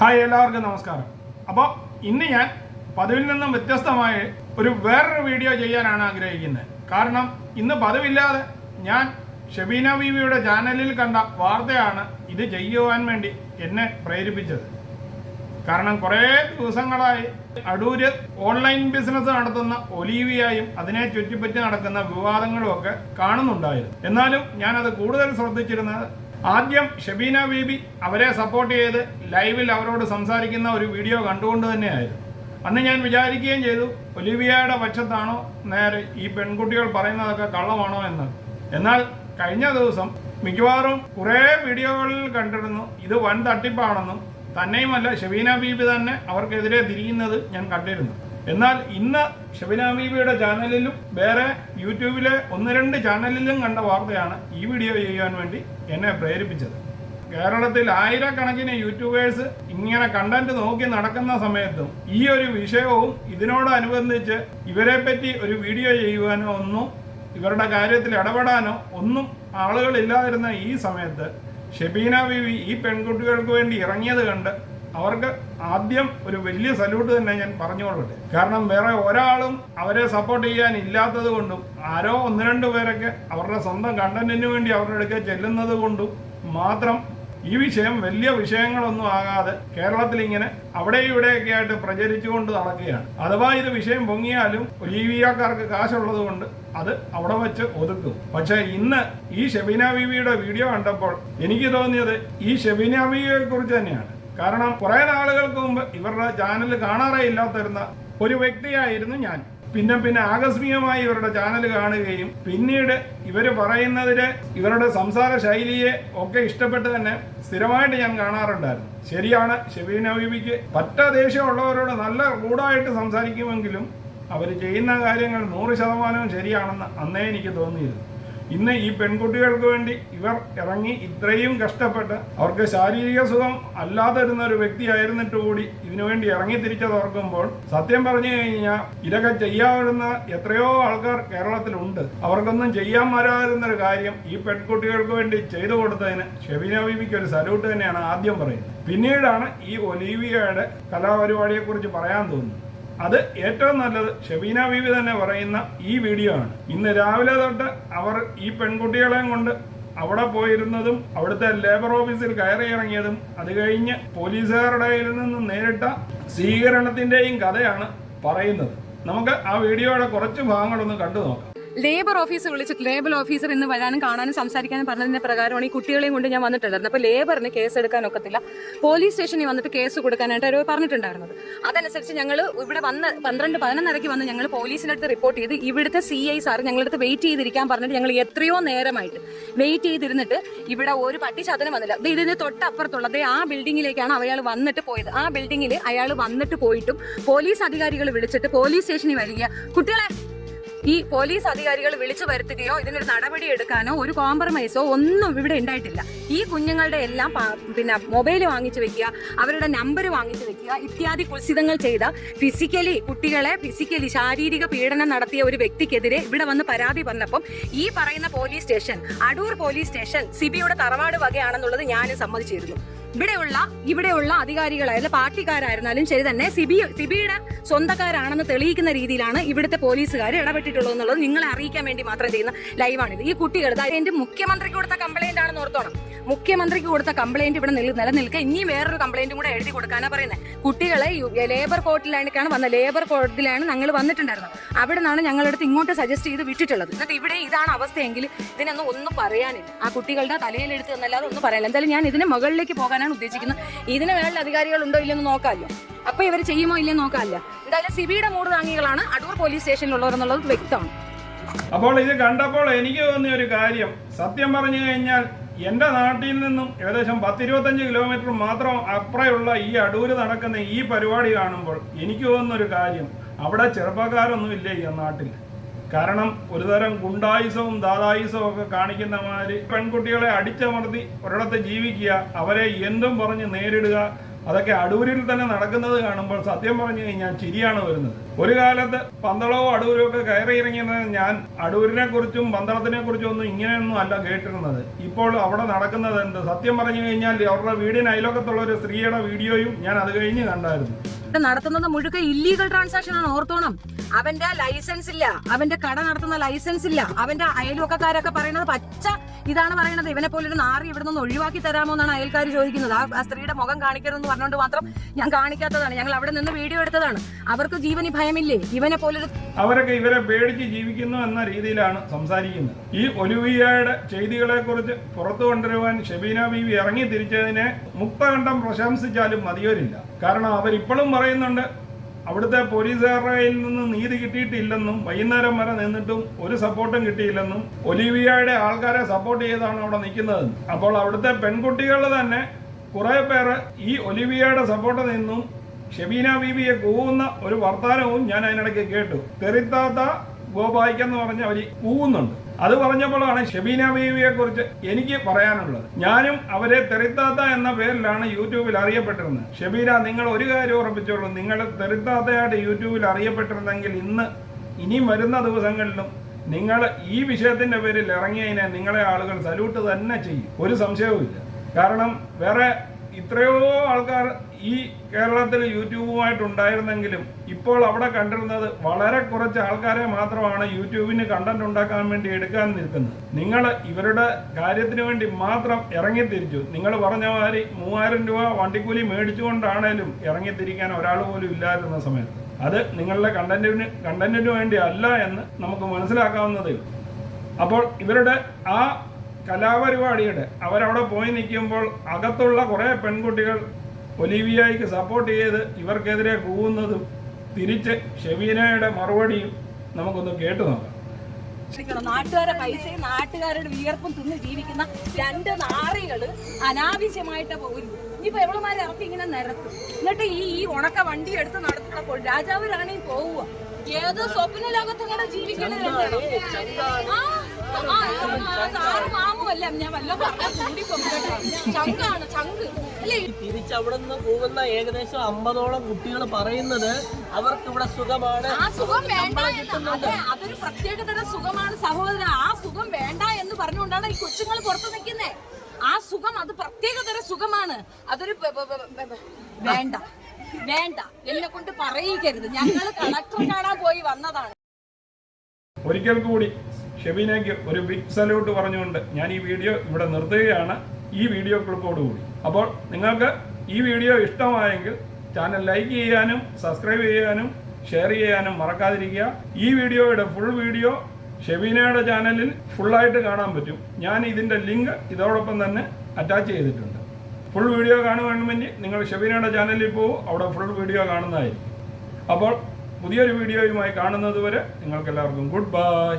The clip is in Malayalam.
ഹായ്, എല്ലാവർക്കും നമസ്കാരം. അപ്പോൾ ഇന്ന് ഞാൻ പതിവിൽ നിന്നും വ്യത്യസ്തമായി വേറൊരു വീഡിയോ ചെയ്യാനാണ് ആഗ്രഹിക്കുന്നത്. കാരണം ഇന്ന് പതിവില്ലാതെ ഞാൻ ഷെബീന ബീവിയുടെ ചാനലിൽ കണ്ട വാർത്തയാണ് ഇത് ചെയ്യുവാൻ വേണ്ടി എന്നെ പ്രേരിപ്പിച്ചത്. കാരണം കുറേ ദിവസങ്ങളായി അടൂര് ഓൺലൈൻ ബിസിനസ് നടത്തുന്ന ഒലീവിയയും അതിനെ ചുറ്റിപ്പറ്റി നടക്കുന്ന വിവാദങ്ങളും ഒക്കെ കാണുന്നുണ്ടായിരുന്നു. എന്നാലും ഞാനത് കൂടുതൽ ശ്രദ്ധിച്ചിരുന്നത് ആദ്യം ഷെബീന ബീബി അവരെ സപ്പോർട്ട് ചെയ്ത് ലൈവിൽ അവരോട് സംസാരിക്കുന്ന ഒരു വീഡിയോ കണ്ടുകൊണ്ട് തന്നെയായിരുന്നു. അന്ന് ഞാൻ വിചാരിക്കുകയും ചെയ്തു, ഒലിവിയയുടെ പക്ഷത്താണോ നേരെ ഈ പെൺകുട്ടികൾ പറയുന്നതൊക്കെ കള്ളമാണോ എന്ന്. എന്നാൽ കഴിഞ്ഞ ദിവസം മിക്കവാറും കുറേ വീഡിയോകളിൽ കണ്ടിരുന്നു ഇത് വൻ തട്ടിപ്പാണെന്നും തന്നെയുമല്ല ഷെബീന ബീബി തന്നെ അവർക്കെതിരെ തിരിയുന്നത് ഞാൻ കണ്ടിരുന്നു. എന്നാൽ ഇന്ന് ഷെബീന ബീബിയുടെ ചാനലിലും വേറെ യൂട്യൂബിലെ 1-2 ചാനലിലും കണ്ട വാർത്തയാണ് ഈ വീഡിയോ ചെയ്യാൻ വേണ്ടി എന്നെ പ്രേരിപ്പിച്ചത്. കേരളത്തിൽ ആയിരക്കണക്കിന് യൂട്യൂബേഴ്സ് ഇങ്ങനെ കണ്ടന്റ് നോക്കി നടക്കുന്ന സമയത്തും ഈ ഒരു വിഷയവും ഇതിനോടനുബന്ധിച്ച് ഇവരെ പറ്റി ഒരു വീഡിയോ ചെയ്യുവാനോ ഒന്നും ഇവരുടെ കാര്യത്തിൽ ഇടപെടാനോ ഒന്നും ആളുകളില്ലാതിരുന്ന ഈ സമയത്ത് ഷെബീന ബീബി ഈ പെൺകുട്ടികൾക്ക് വേണ്ടി ഇറങ്ങിയത് കണ്ട് അവർക്ക് ആദ്യം ഒരു വലിയ സല്യൂട്ട് തന്നെ ഞാൻ പറഞ്ഞുകൊള്ളട്ടെ. കാരണം വേറെ ഒരാളും അവരെ സപ്പോർട്ട് ചെയ്യാൻ ഇല്ലാത്തത് കൊണ്ടും ആരോ 1-2 പേരൊക്കെ അവരുടെ സ്വന്തം കണ്ടന്റിന് വേണ്ടി അവരുടെ അടുക്കെ ചെല്ലുന്നത് കൊണ്ടും മാത്രം ഈ വിഷയം വലിയ വിഷയങ്ങളൊന്നും ആകാതെ കേരളത്തിൽ ഇങ്ങനെ അവിടെ ഇവിടെയൊക്കെ ആയിട്ട് പ്രചരിച്ചുകൊണ്ട് നടക്കുകയാണ്. അഥവാ ഇത് വിഷയം പൊങ്ങിയാലും ഒലീവിയക്കാർക്ക് കാശുള്ളത് കൊണ്ട് അത് അവിടെ വെച്ച് ഒതുക്കും. പക്ഷെ ഇന്ന് ഈ ഷെബീന ബീവിയുടെ വീഡിയോ കണ്ടപ്പോൾ എനിക്ക് തോന്നിയത് ഈ ഷെബീന ബീവിയെ കുറിച്ച് തന്നെയാണ്. കാരണം കുറെ നാളുകൾക്ക് മുമ്പ് ഇവരുടെ ചാനൽ കാണാറേ ഇല്ലാത്തിരുന്ന ഒരു വ്യക്തിയായിരുന്നു ഞാൻ. പിന്നെ ആകസ്മികമായി ഇവരുടെ ചാനൽ കാണുകയും പിന്നീട് ഇവർ പറയുന്നതിന് ഇവരുടെ സംസാര ശൈലിയെ ഒക്കെ ഇഷ്ടപ്പെട്ട് തന്നെ സ്ഥിരമായിട്ട് ഞാൻ കാണാറുണ്ടായിരുന്നു. ശരിയാണ്, ഷെബീന ബീവിക്ക് പറ്റ ദേഷ്യമുള്ളവരോട് നല്ല റൂഡായിട്ട് സംസാരിക്കുമെങ്കിലും അവർ ചെയ്യുന്ന കാര്യങ്ങൾ 100% ശരിയാണെന്ന് അന്നേ എനിക്ക് തോന്നിയിരുന്നു. ഇന്ന് ഈ പെൺകുട്ടികൾക്ക് വേണ്ടി ഇവർ ഇറങ്ങി ഇത്രയും കഷ്ടപ്പെട്ട് അവർക്ക് ശാരീരിക സുഖം അല്ലാതിരുന്ന ഒരു വ്യക്തിയായിരുന്നിട്ട് കൂടി ഇതിനുവേണ്ടി ഇറങ്ങി തിരിച്ചത് ഓർക്കുമ്പോൾ സത്യം പറഞ്ഞു കഴിഞ്ഞാൽ ഇതൊക്കെ ചെയ്യാവുന്ന എത്രയോ ആൾക്കാർ കേരളത്തിലുണ്ട്. അവർക്കൊന്നും ചെയ്യാൻ വരാതിരുന്നൊരു കാര്യം ഈ പെൺകുട്ടികൾക്ക് വേണ്ടി ചെയ്തു കൊടുത്തതിന് ഷെബീന ബീബിക്ക് ഒരു സല്യൂട്ട് തന്നെയാണ് ആദ്യം പറയുന്നത്. പിന്നീടാണ് ഈ ഒലീവിയയുടെ കലാപരിപാടിയെക്കുറിച്ച് പറയാൻ തോന്നുന്നത്. അത് ഏറ്റവും നല്ലത് ഷെബീന ബീബി തന്നെ പറയുന്ന ഈ വീഡിയോ ആണ്. ഇന്ന് രാവിലെ തൊട്ട് അവർ ഈ പെൺകുട്ടികളെയും കൊണ്ട് അവിടെ പോയിരുന്നതും അവിടുത്തെ ലേബർ ഓഫീസിൽ കയറി ഇറങ്ങിയതും അത് കഴിഞ്ഞ് പോലീസുകാരുടെ കയ്യിൽ നിന്ന് നേരിട്ട സ്വീകരണത്തിന്റെയും കഥയാണ് പറയുന്നത്. നമുക്ക് ആ വീഡിയോയുടെ കുറച്ച് ഭാഗങ്ങളൊന്ന് കണ്ടു നോക്കാം. ലേബർ ഓഫീസർ വിളിച്ചിട്ട് ലേബർ ഓഫീസർ ഇന്ന് വരാനും കാണാനും സംസാരിക്കാനും പറഞ്ഞതിന്റെ പ്രകാരമാണ് ഈ കുട്ടികളെയും കൊണ്ട് ഞാൻ വന്നിട്ടുണ്ടായിരുന്നു. അപ്പോൾ ലേബറിന് കേസ് എടുക്കാൻ ഒക്കത്തില്ല, പോലീസ് സ്റ്റേഷനിൽ വന്നിട്ട് കേസ് കൊടുക്കാനായിട്ട് അവർ പറഞ്ഞിട്ടുണ്ടായിരുന്നത്. അതനുസരിച്ച് ഞങ്ങൾ ഇവിടെ വന്ന് 12-11:30 വന്ന് ഞങ്ങൾ പോലീസിൻ്റെ അടുത്ത് റിപ്പോർട്ട് ചെയ്ത് ഇവിടുത്തെ CI സാർ ഞങ്ങളടുത്ത് വെയിറ്റ് ചെയ്തിരിക്കാൻ പറഞ്ഞിട്ട് ഞങ്ങൾ എത്രയോ നേരമായിട്ട് വെയിറ്റ് ചെയ്തിരുന്നിട്ട് ഇവിടെ ഒരു പട്ടിശാതനം വന്നില്ല. ഇതിന് തൊട്ടപ്പുറത്തുള്ളത് ആ ബിൽഡിങ്ങിലേക്കാണ് അയാൾ വന്നിട്ട് പോയത്. ആ ബിൽഡിങ്ങിൽ അയാൾ വന്നിട്ട് പോയിട്ടും പോലീസ് അധികാരികൾ വിളിച്ചിട്ട് പോലീസ് സ്റ്റേഷനിൽ വരിക, കുട്ടികളെ ഈ പോലീസ് അധികാരികൾ വിളിച്ചു വരുത്തുകയോ ഇതിനൊരു നടപടി എടുക്കാനോ ഒരു കോംപ്രമൈസോ ഒന്നും ഇവിടെ ഉണ്ടായിട്ടില്ല. ഈ കുഞ്ഞുങ്ങളുടെ എല്ലാം മൊബൈൽ വാങ്ങിച്ചു വെക്കുക, അവരുടെ നമ്പർ വാങ്ങിച്ചു വെക്കുക ഇത്യാദി കുൽസിതങ്ങൾ ചെയ്ത കുട്ടികളെ ഫിസിക്കലി ശാരീരിക പീഡനം നടത്തിയ ഒരു വ്യക്തിക്കെതിരെ ഇവിടെ വന്ന് പരാതി പറഞ്ഞപ്പം ഈ പറയുന്ന police station Adoor police station സിബിയുടെ തറവാട് വകയാണെന്നുള്ളത് ഞാൻ സമ്മതിച്ചിരുന്നു. ഇവിടെയുള്ള അധികാരികളായാലും പാർട്ടിക്കാരായിരുന്നാലും ശരി തന്നെ സിബിയുടെ സ്വന്തക്കാരാണെന്ന് തെളിയിക്കുന്ന രീതിയിലാണ് ഇവിടുത്തെ പോലീസുകാർ ഇടപെട്ടിട്ടുള്ളത് എന്നുള്ളത് നിങ്ങളെ അറിയിക്കാൻ വേണ്ടി മാത്രം ചെയ്യുന്ന ലൈവാണിത്. ഈ കുട്ടികൾ എന്റെ മുഖ്യമന്ത്രിക്ക് കൊടുത്ത കംപ്ലൈന്റ് ആണെന്ന് ഓർത്തോണം. മുഖ്യമന്ത്രിക്ക് കൊടുത്ത കംപ്ലൈന്റ് ഇവിടെ നിലനിൽക്കുക ഇനി വേറൊരു കംപ്ലൈന്റും കൂടെ എഴുതി കൊടുക്കാനാണ് പറയുന്നത്. കുട്ടികളെ ലേബർ കോർട്ടിലാണ് വന്നത്. ലേബർ കോർട്ടിലാണ് ഞങ്ങൾ വന്നിട്ടുണ്ടായിരുന്നത്. അവിടെ നിന്നാണ് ഞങ്ങളടുത്ത് ഇങ്ങോട്ട് സജസ്റ്റ് ചെയ്ത് വിട്ടിട്ടുള്ളത്. എന്നിട്ട് ഇവിടെ ഇതാണ് അവസ്ഥയെങ്കിൽ ഒന്നും പറയാനില്ല. ആ കുട്ടികളുടെ തലയിലെടുത്ത് എന്നല്ലാതെ ഒന്നും പറയാനില്ല. എന്തായാലും ഞാൻ ഇതിന് മുകളിലേക്ക് പോകാനാണ് ഉദ്ദേശിക്കുന്നത്. ഇതിന് മേളിൽ അധികാരികൾ ഉണ്ടോ ഇല്ലെന്ന് നോക്കാമല്ലോ, അപ്പൊ ഇവർ ചെയ്യുമോ ഇല്ലെന്ന് നോക്കാമല്ലോ. എന്തായാലും സിബിയുടെ മൂട് താങ്ങികളാണ് അടൂർ പോലീസ് സ്റ്റേഷനിലുള്ളവർ എന്നുള്ളത് വ്യക്തമാണ്. അപ്പോൾ ഇത് കണ്ടപ്പോൾ എനിക്ക് തോന്നിയ ഒരു കാര്യം, സത്യം പറഞ്ഞു കഴിഞ്ഞാൽ എൻ്റെ നാട്ടിൽ നിന്നും ഏകദേശം 10-25 കിലോമീറ്റർ മാത്രം അപ്പുറമുള്ള ഈ അടൂര് നടക്കുന്ന ഈ പരിപാടി കാണുമ്പോൾ എനിക്ക് തോന്നുന്നൊരു കാര്യം, അവിടെ ചെറുപ്പക്കാരൊന്നും ഇല്ല ഈ നാട്ടിൽ. കാരണം ഒരുതരം ഗുണ്ടായുസവും ദാദായുസവും ഒക്കെ കാണിക്കുന്ന മാതിരി പെൺകുട്ടികളെ അടിച്ചമർത്തി ഒരിടത്ത് ജീവിക്കുക, അവരെ എന്തും പറഞ്ഞ് നേരിടുക, അതൊക്കെ അടൂരിൽ തന്നെ നടക്കുന്നത് കാണുമ്പോൾ സത്യം പറഞ്ഞു കഴിഞ്ഞാൽ ചിരിയാണ് വരുന്നത്. ഒരു കാലത്ത് പന്തളവും അടൂരും ഒക്കെ കയറി ഇറങ്ങിയത് ഞാൻ അടൂരിനെ കുറിച്ചും പന്തളത്തിനെ കുറിച്ചും ഒന്നും ഇങ്ങനെയൊന്നും അല്ല കേട്ടിരുന്നത്. ഇപ്പോൾ അവിടെ നടക്കുന്നത് എന്ത്? സത്യം പറഞ്ഞു കഴിഞ്ഞാൽ അവരുടെ വീടിന് അയലോക്കത്തുള്ള ഒരു സ്ത്രീയുടെ വീഡിയോയും ഞാൻ അത് കഴിഞ്ഞ് കണ്ടായിരുന്നു. നടത്തുന്നത് മുഴുക്ക ഇല്ലീഗൽ ട്രാൻസാക്ഷൻ ആണ്, ഓർത്തോണം. അവന്റെ ലൈസൻസ് ഇല്ല, അവന്റെ കട നടത്തുന്ന ലൈസൻസ് ഇല്ല. അവന്റെ അയൽവക്കക്കാരൊക്കെ പറയുന്നത് പച്ച ഇതാണ് പറയുന്നത്, ഇവനെ പോലൊരു നാറി ഇവിടെ നിന്ന് ഒഴിവാക്കി തരാമോ എന്നാണ് അയൽക്കാർ ചോദിക്കുന്നത്. ആ സ്ത്രീയുടെ മുഖം കാണിക്കരുതെന്ന് പറഞ്ഞുകൊണ്ട് മാത്രം ഞാൻ കാണിക്കാത്തതാണ്. ഞങ്ങൾ അവിടെ നിന്ന് വീഡിയോ എടുത്തതാണ്. അവർക്ക് ജീവന് ഭയമില്ലേ? ഇവനെ പോലൊരു അവരൊക്കെ ഇവരെ പേടിച്ച് ജീവിക്കുന്നു എന്ന രീതിയിലാണ് സംസാരിക്കുന്നത്. ഈ ഒലിവിയയുടെ ചെയ്തികളെ കുറിച്ച് പുറത്തു കൊണ്ടുവരുവാൻ ഷെബീന ബീവി ഇറങ്ങി തിരിച്ചതിനെ മുക്തകണ്ഠം പ്രശംസിച്ചാലും മതിയോരില്ല. കാരണം അവരിപ്പോഴും പറയുന്നുണ്ട് അവിടുത്തെ പോലീസുകാരുടെ കയ്യിൽ നിന്ന് നീതി കിട്ടിയിട്ടില്ലെന്നും വൈകുന്നേരം വരെ നിന്നിട്ടും ഒരു സപ്പോർട്ടും കിട്ടിയില്ലെന്നും ഒലിവിയയുടെ ആൾക്കാരെ സപ്പോർട്ട് ചെയ്താണ് അവിടെ നിൽക്കുന്നത്. അപ്പോൾ അവിടുത്തെ പെൺകുട്ടികൾ തന്നെ കുറെ പേര് ഈ ഒലിവിയയുടെ സപ്പോർട്ട് നിന്നും ഷെബീന ബീവിയെ കൂവുന്ന ഒരു വർത്താനവും ഞാൻ അതിനിടയ്ക്ക് കേട്ടു. തെറിത്താത്ത ഗോപായിക്കെന്ന് പറഞ്ഞ് അവർ കൂവുന്നുണ്ട്. അത് പറഞ്ഞപ്പോഴാണ് ഷെബീന ബീവിയെ കുറിച്ച് എനിക്ക് പറയാനുള്ളത്. ഞാനും അവരെ തെറിത്താത്ത എന്ന പേരിലാണ് യൂട്യൂബിൽ അറിയപ്പെട്ടിരുന്നത്. ഷെബീന, നിങ്ങൾ ഒരു കാര്യം ഉറപ്പിച്ചോളൂ, നിങ്ങൾ തെറിത്താത്തയായിട്ട് യൂട്യൂബിൽ അറിയപ്പെട്ടിരുന്നെങ്കിൽ ഇനിയും വരുന്ന ദിവസങ്ങളിലും നിങ്ങൾ ഈ വിഷയത്തിന്റെ പേരിൽ ഇറങ്ങിയതിനെ നിങ്ങളെ ആളുകൾ സല്യൂട്ട് തന്നെ ചെയ്യും, ഒരു സംശയവുമില്ല. കാരണം വേറെ ഇത്രയോ ആൾക്കാർ ഈ കേരളത്തിൽ യൂട്യൂബുമായിട്ടുണ്ടായിരുന്നെങ്കിലും ഇപ്പോൾ അവിടെ കണ്ടിരുന്നത് വളരെ കുറച്ച് ആൾക്കാരെ മാത്രമാണ് യൂട്യൂബിന് കണ്ടന്റ് ഉണ്ടാക്കാൻ വേണ്ടി എടുക്കാൻ നിൽക്കുന്നത്. നിങ്ങൾ ഇവരുടെ കാര്യത്തിന് വേണ്ടി മാത്രം ഇറങ്ങിത്തിരിച്ചു. നിങ്ങൾ പറഞ്ഞ മാതിരി 3000 രൂപ വണ്ടിക്കൂലി മേടിച്ചുകൊണ്ടാണേലും ഇറങ്ങിത്തിരിക്കാൻ ഒരാൾ പോലും ഇല്ലാതിരുന്ന സമയത്ത് അത് നിങ്ങളുടെ കണ്ടന്റിന് വേണ്ടി അല്ല എന്ന് നമുക്ക് മനസ്സിലാക്കാവുന്നതേ ഉള്ളൂ. അപ്പോൾ ഇവരുടെ ആ കലാപരിപാടിയുടെ അവരവിടെ പോയി നിൽക്കുമ്പോൾ അകത്തുള്ള കുറേ പെൺകുട്ടികൾ ഒലിവിയയ്ക്ക് സപ്പോർട്ട് ചെയ്ത് ഇവർക്കെതിരെ കൂവുന്നതും തിരിച്ച് ഷെബീനയുടെ മറുപടിയും നമുക്കൊന്ന് കേട്ടു നോക്കാം. നാട്ടുകാരുടെ പൈസയും നാട്ടുകാരുടെ വിയർപ്പും തിന്ന് ജീവിക്കുന്ന രണ്ട് നാറികള് അനാവശ്യമായിട്ട് പോകുന്നു. ഇനിയിപ്പോ എവളുമാരെ ഇറക്കി ഇങ്ങനെ നിരത്തും. എന്നിട്ട് ഈ ഉണക്ക വണ്ടി എടുത്ത് നടത്തുന്നപ്പോൾ രാജാവ് റാണി പോവുക. ഏത് സ്വപ്ന ലോകത്തും കൂടെ ജീവിക്കുന്നത് മാമുമല്ല. ഞാൻ വല്ല ചങ്കാണ് ചങ്ക് അല്ലേ. തിരിച്ചവിടെ നിന്ന് പോകുന്ന ഏകദേശം 50ഓളം കുട്ടികൾ പറയുന്നത് അവർക്ക് ഇവിടെ സുഖമാണ്. ആ സുഖം വേണ്ട, അതൊരു പ്രത്യേകതരം സുഖമാണ് സഹോദരൻ. ആ സുഖം വേണ്ട എന്ന് പറഞ്ഞുകൊണ്ടാണ് ഈ കൊച്ചുങ്ങൾ പുറത്തു നിൽക്കുന്നേ. ആ സുഖം അത് പ്രത്യേകതരം സുഖമാണ്. അതൊരു വേണ്ട വേണ്ട എന്നെ കൊണ്ട് പറയിക്കരുത്. ഞങ്ങൾ കളക്ടർ കാണാൻ പോയി വന്നതാണ്. ഒരിക്കൽ കൂടി ഷെബീനയ്ക്ക് ഒരു ബിഗ് സല്യൂട്ട് പറഞ്ഞുകൊണ്ട് ഞാൻ ഈ വീഡിയോ ഇവിടെ നിർത്തുകയാണ്, ഈ വീഡിയോ ക്ലിപ്പോടുകൂടി. അപ്പോൾ നിങ്ങൾക്ക് ഈ വീഡിയോ ഇഷ്ടമായെങ്കിൽ ചാനൽ ലൈക്ക് ചെയ്യാനും സബ്സ്ക്രൈബ് ചെയ്യാനും ഷെയർ ചെയ്യാനും മറക്കാതിരിക്കുക. ഈ വീഡിയോയുടെ ഫുൾ വീഡിയോ ഷെബീനയുടെ ചാനലിൽ ഫുള്ളായിട്ട് കാണാൻ പറ്റും. ഞാൻ ഇതിൻ്റെ ലിങ്ക് ഇതോടൊപ്പം തന്നെ അറ്റാച്ച് ചെയ്തിട്ടുണ്ട്. ഫുൾ വീഡിയോ കാണുവാണെങ്കിൽ നിങ്ങൾ ഷെബീനയുടെ ചാനലിൽ പോകും, അവിടെ ഫുൾ വീഡിയോ കാണുന്നതായിരിക്കും. അപ്പോൾ പുതിയൊരു വീഡിയോയുമായി കാണുന്നത് വരെ നിങ്ങൾക്കെല്ലാവർക്കും ഗുഡ് ബൈ.